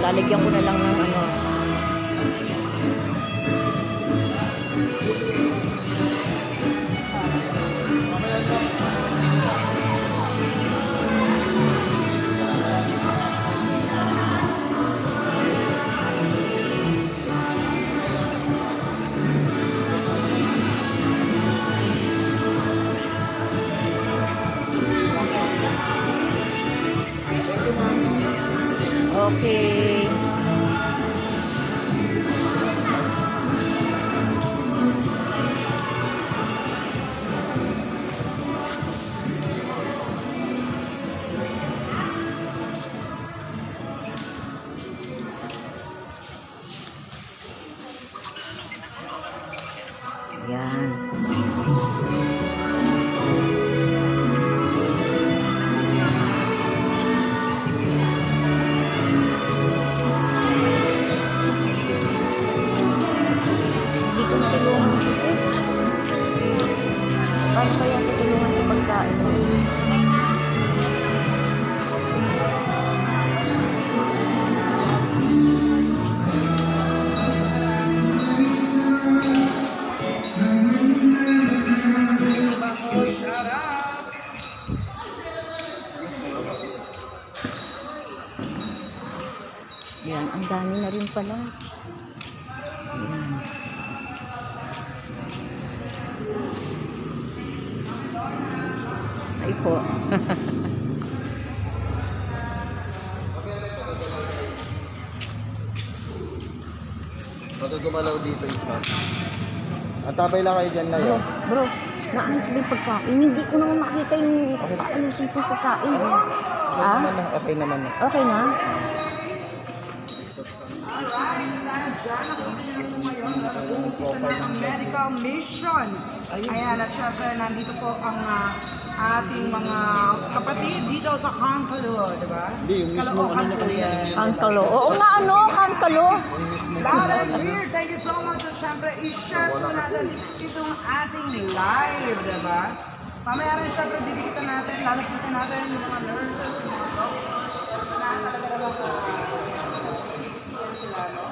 Lalagyan ko na lang ng ano. Okay. Yan. Hindi ko natulungan si Sir. Paano kaya tutulungan sa pagkain mo? Yan, ang dami na rin pala. Yan. Ay po. Magagumalaw dito isa. Ang tabay lang kayo dyan na Bro, yun. bro, naayos ba yung pagkain? Hindi ko naman makita yung paayusin ko yung pagkain. Okay naman na. Okay naman na. Okay na? Ang medical mission. Ayan, at syempre nandito po ang ating mga kapatid dito sa Kankalo, di ba? Hindi, yung mismo ano na kanina. Kankalo. Oo nga ano, kankalo. Loud and clear, thank you so much. At syempre, i-share po natin itong ating live, di ba? Mamaya rin syempre, didikitan natin, lalapitan natin yung mga nurses, yung mga doctors, na talaga naman po. Sisisiyan sila, no?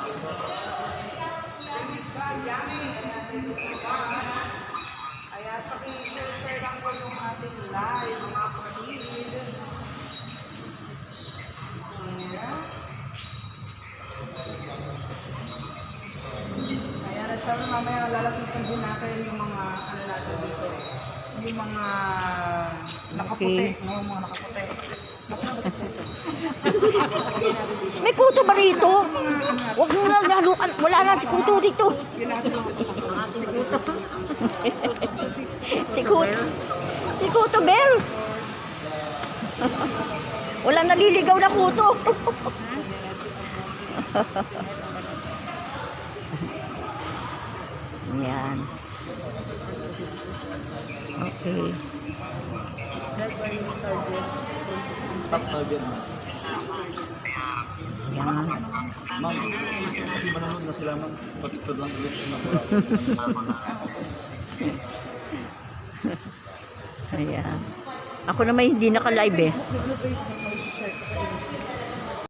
Ayan, paki-share lang po yung ating live, mga kapatid. Ayan. Ayan, at syempre mamaya lalapitan din natin yung mga, ano natin dito, yung mga nakaputi, no? Yung mga nakaputi. Basta na ba si Kuto? May kuto ba rito? Huwag mo na galuan. Wala na si kuto dito. Yun natin mga pasasalamat. Si Kuto. Si kuto. Si kuto, Bel. Walang naliligaw na kuto. Yan. Okay. Stop sergeant. Yan. Ma'am, kasi manonood na sila ma'am. Patitod lang ulit. Ayan. Ako naman hindi naka-live eh.